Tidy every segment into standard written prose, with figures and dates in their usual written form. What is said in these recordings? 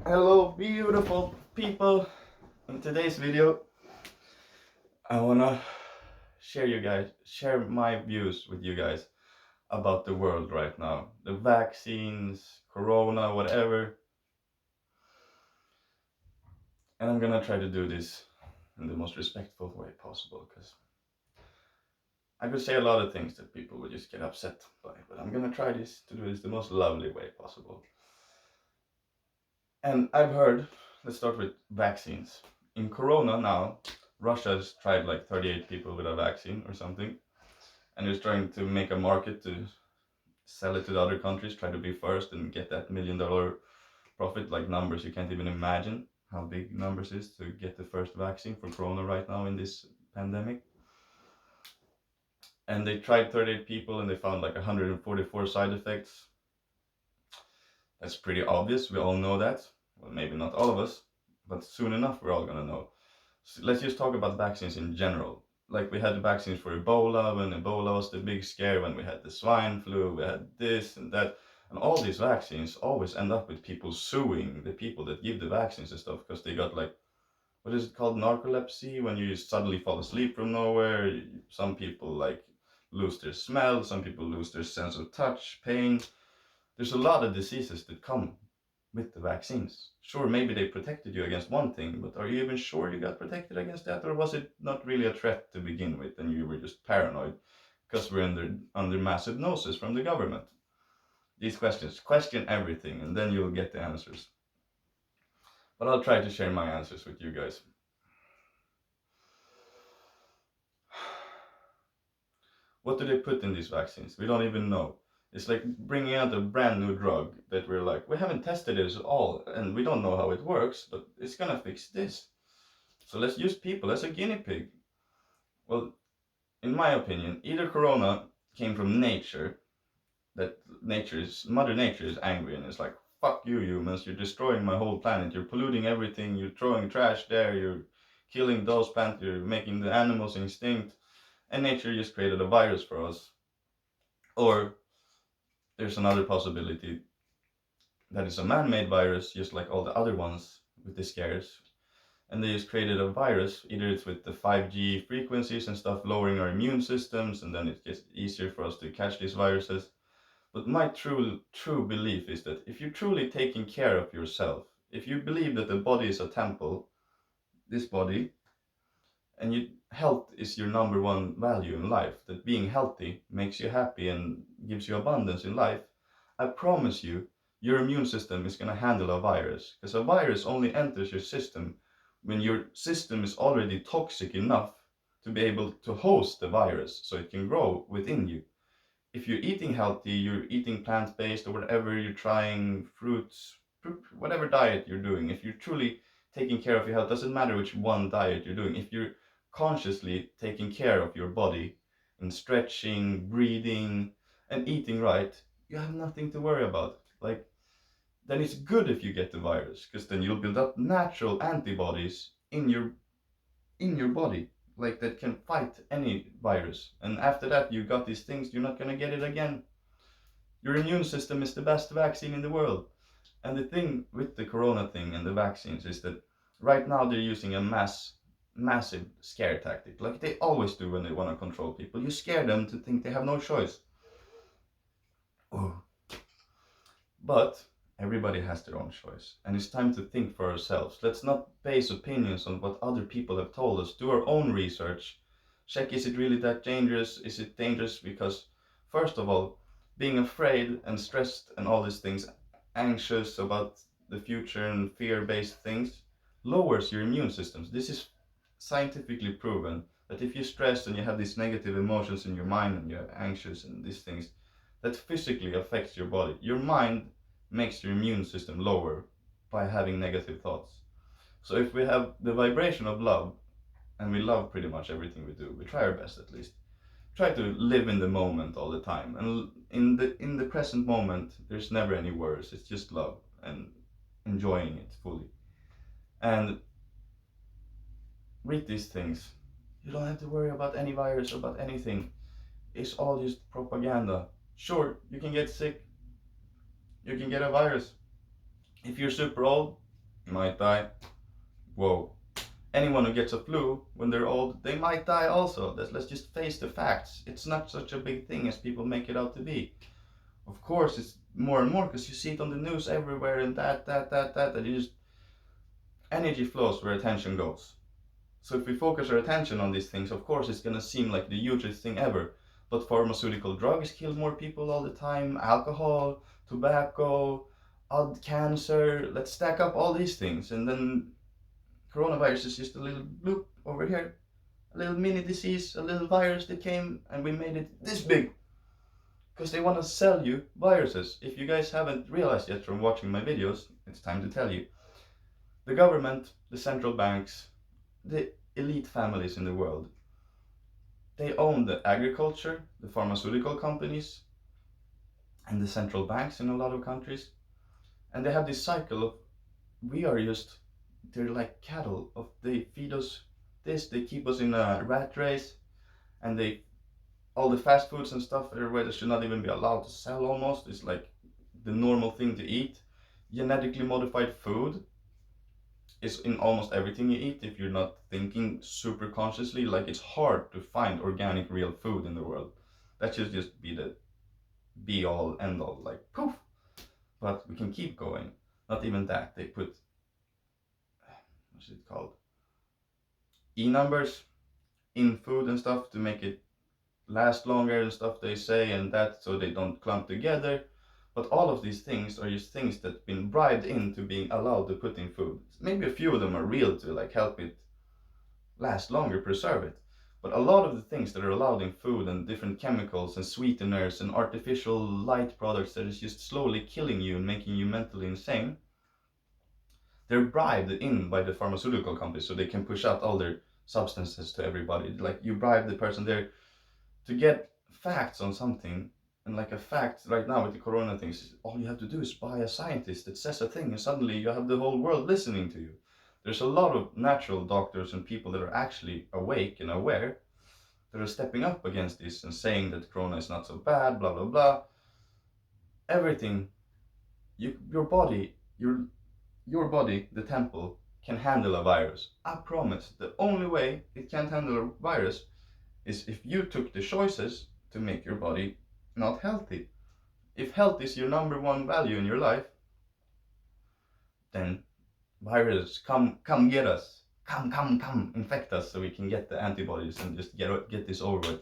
Hello beautiful people. In today's video I wanna share my views with you guys about the world right now. The vaccines, corona, whatever. And I'm gonna try to do this in the most respectful way possible, because I could say a lot of things that people would just get upset by, but I'm gonna try to do this the most lovely way possible. And I've heard, let's start with vaccines. In corona now, Russia's tried like 38 people with a vaccine or something, and is trying to make a market to sell it to the other countries, try to be first and get that $1 million profit, like numbers you can't even imagine how big numbers is to get the first vaccine for corona right now in this pandemic. And they tried 38 people and they found like 144 side effects. That's pretty obvious, we all know that. Well, maybe not all of us, but soon enough we're all gonna know. So let's just talk about vaccines in general. Like, we had the vaccines for Ebola when Ebola was the big scare, when we had the swine flu, we had this and that. And all these vaccines always end up with people suing the people that give the vaccines and stuff, because they got like, what is it called, narcolepsy, when you suddenly fall asleep from nowhere. Some people like lose their smell, some people lose their sense of touch, pain. There's a lot of diseases that come with the vaccines. Sure, maybe they protected you against one thing, but are you even sure you got protected against that? Or was it not really a threat to begin with and you were just paranoid because we're under massive noses from the government? These questions, question everything, and then you'll get the answers. But I'll try to share my answers with you guys. What do they put in these vaccines? We don't even know. It's like bringing out a brand new drug that we're like, we haven't tested it at all, and we don't know how it works, but it's gonna fix this. So let's use people as a guinea pig. Well, in my opinion, either corona came from nature, that Mother Nature is angry and it's like, fuck you humans, you're destroying my whole planet, you're polluting everything, you're throwing trash there, you're killing those plants, you're making the animals extinct, and nature just created a virus for us. Or there's another possibility that is a man-made virus, just like all the other ones with the scares, and they just created a virus. Either it's with the 5G frequencies and stuff lowering our immune systems, and then it gets easier for us to catch these viruses. But my true belief is that if you're truly taking care of yourself, if you believe that the body is a temple, this body, and health is your number one value in life, that being healthy makes you happy and gives you abundance in life, I promise you, your immune system is going to handle a virus. Because a virus only enters your system when your system is already toxic enough to be able to host the virus so it can grow within you. If you're eating healthy, you're eating plant-based or whatever, you're trying fruits, whatever diet you're doing, if you're truly taking care of your health, doesn't matter which one diet you're doing, if you're consciously taking care of your body and stretching, breathing, and eating right, you have nothing to worry about. Like, then it's good if you get the virus, because then you'll build up natural antibodies in your body, like, that can fight any virus. And after that, you got these things, you're not gonna get it again. Your immune system is the best vaccine in the world. And the thing with the corona thing and the vaccines is that right now they're using a massive scare tactic, like they always do when they want to control people. You scare them to think they have no choice. Oh. But everybody has their own choice, and it's time to think for ourselves. Let's not base opinions on what other people have told us. Do our own research. Check, is it really that dangerous? Is it dangerous because, first of all, being afraid and stressed and all these things, anxious about the future and fear-based things, lowers your immune systems. This is scientifically proven, that if you're stressed and you have these negative emotions in your mind and you're anxious and these things, that physically affects your body. Your mind makes your immune system lower by having negative thoughts. So if we have the vibration of love, and we love pretty much everything we do, we try our best at least. Try to live in the moment all the time, and in the present moment, there's never any worries. It's just love and enjoying it fully. And read these things. You don't have to worry about any virus or about anything. It's all just propaganda. Sure, you can get sick, you can get a virus. If you're super old, You might die. Whoa. Anyone who gets a flu when they're old, they might die also. Let's just face the facts. It's not such a big thing as people make it out to be. Of course, it's more and more because you see it on the news everywhere and that. You just energy flows where attention goes. So if we focus our attention on these things, of course, it's gonna seem like the hugest thing ever. But pharmaceutical drugs kill more people all the time. Alcohol, tobacco, odd cancer. Let's stack up all these things, and then coronavirus is just a little bloop over here, a little mini disease, a little virus that came, and we made it this big. Because they want to sell you viruses. If you guys haven't realized yet from watching my videos, it's time to tell you. The government, the central banks, the elite families in the world, they own the agriculture, the pharmaceutical companies, and the central banks in a lot of countries. And they have this cycle of we are just, they're like cattle. Of they feed us this, they keep us in a rat race, and they all the fast foods and stuff everywhere that should not even be allowed to sell almost is like the normal thing to eat. Genetically modified food is in almost everything you eat if you're not thinking super consciously. Like it's hard to find organic real food in the world. That should just be the be all end all, like poof. But we can keep going. Not even that. They put what's it called? E-numbers in food and stuff to make it last longer and stuff they say and that so they don't clump together. But all of these things are just things that have been bribed into being allowed to put in food. Maybe a few of them are real to like help it last longer, preserve it. But a lot of the things that are allowed in food and different chemicals and sweeteners and artificial light products that is just slowly killing you and making you mentally insane, they're bribed in by the pharmaceutical companies so they can push out all their substances to everybody. Like you bribe the person there to get facts on something, and like a fact right now with the corona things, all you have to do is buy a scientist that says a thing and suddenly you have the whole world listening to you. There's a lot of natural doctors and people that are actually awake and aware that are stepping up against this and saying that corona is not so bad, blah blah blah. Everything, your body, your body, the temple, can handle a virus. I promise. The only way it can't handle a virus is if you took the choices to make your body not healthy. If health is your number one value in your life, then virus, come get us. Come, infect us so we can get the antibodies and just get this over with.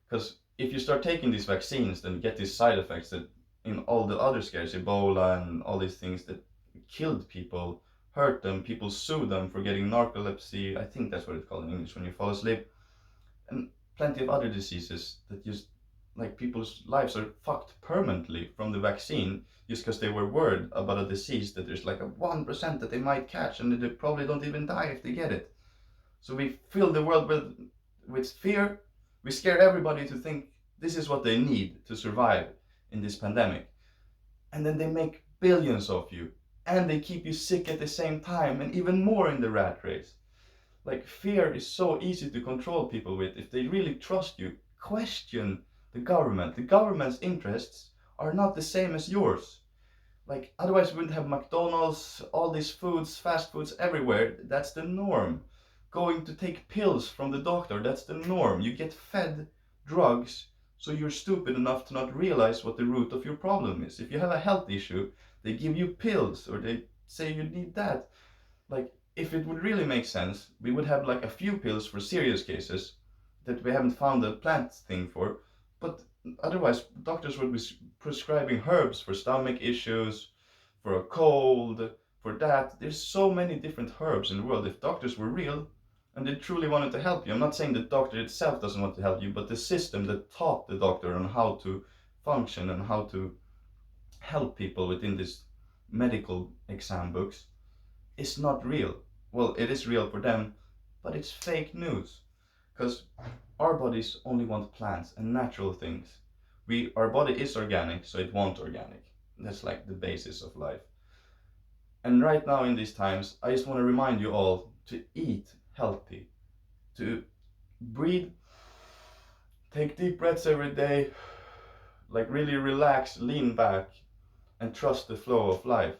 Because if you start taking these vaccines, then get these side effects that in all the other scares, Ebola and all these things that killed people, hurt them, people sue them for getting narcolepsy. I think that's what it's called in English when you fall asleep. And plenty of other diseases that just like people's lives are fucked permanently from the vaccine just because they were worried about a disease that there's like a 1% that they might catch and they probably don't even die if they get it. So we fill the world with fear. We scare everybody to think this is what they need to survive in this pandemic. And then they make billions of you and they keep you sick at the same time and even more in the rat race. Like fear is so easy to control people with. If they really trust you, question the government. The government's interests are not the same as yours. Like otherwise we wouldn't have McDonald's, all these foods, fast foods everywhere. That's the norm. Going to take pills from the doctor, that's the norm. You get fed drugs so you're stupid enough to not realize what the root of your problem is. If you have a health issue, they give you pills or they say you need that. Like if it would really make sense, we would have like a few pills for serious cases that we haven't found a plant thing for. But otherwise, doctors would be prescribing herbs for stomach issues, for a cold, for that. There's so many different herbs in the world. If doctors were real and they truly wanted to help you, I'm not saying the doctor itself doesn't want to help you, but the system that taught the doctor on how to function and how to help people within this medical exam books is not real. Well, it is real for them, but it's fake news. Because our bodies only want plants and natural things. Our body is organic, so it wants organic. That's like the basis of life. And right now in these times, I just want to remind you all to eat healthy, to breathe, take deep breaths every day, like really relax, lean back, and trust the flow of life.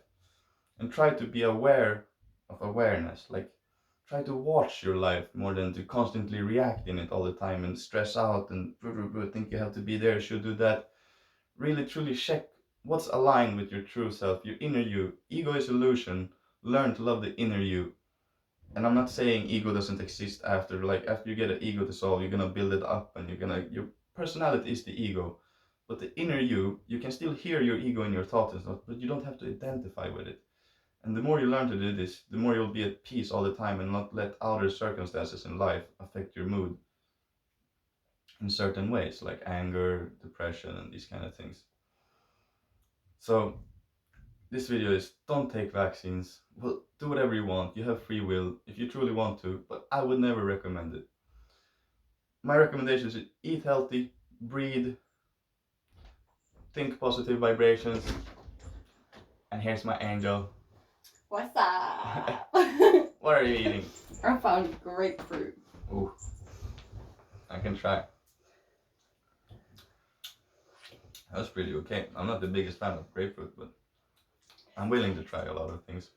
and try to be aware of awareness. Like, try to watch your life more than to constantly react in it all the time and stress out and think you have to be there, should do that. Really truly check what's aligned with your true self, your inner you. Ego is illusion. Learn to love the inner you. And I'm not saying ego doesn't exist after, like, after you get an ego to solve, you're gonna build it up and your personality is the ego. But the inner you can still hear your ego in your thoughts and stuff, but you don't have to identify with it. And the more you learn to do this, the more you'll be at peace all the time and not let outer circumstances in life affect your mood in certain ways, like anger, depression, and these kind of things. So this video is, don't take vaccines. Well, do whatever you want. You have free will if you truly want to, but I would never recommend it. My recommendation is eat healthy, breathe, think positive vibrations. And here's my angel. What's up? What are you eating? I found grapefruit. Ooh, I can try. That's pretty okay. I'm not the biggest fan of grapefruit, but I'm willing to try a lot of things.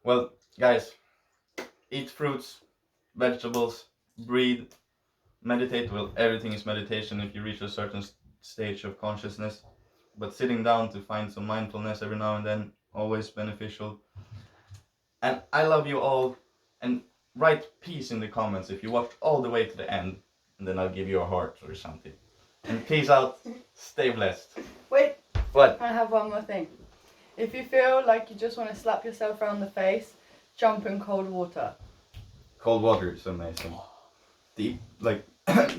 Well, guys, eat fruits, vegetables, breathe, meditate. Well, everything is meditation if you reach a certain stage of consciousness. But sitting down to find some mindfulness every now and then, always beneficial. And I love you all. And write peace in the comments if you watched all the way to the end. And then I'll give you a heart or something. And peace out. Stay blessed. Wait. What? I have one more thing. If you feel like you just want to slap yourself around the face, jump in cold water. Cold water is amazing. Deep, like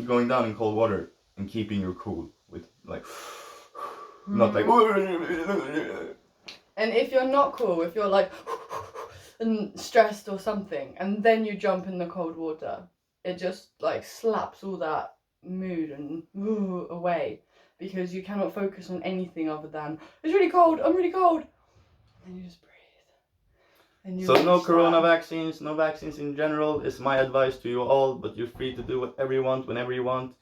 going down in cold water and keeping your cool with like, not like. And if you're not cool, if you're like and stressed or something, and then you jump in the cold water, it just like slaps all that mood and away, because you cannot focus on anything other than, it's really cold, I'm really cold, and you just breathe. And you So no corona vaccines, no vaccines in general is my advice to you all, but you're free to do whatever you want, whenever you want.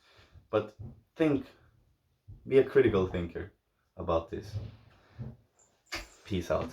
But think, be a critical thinker about this. Peace out.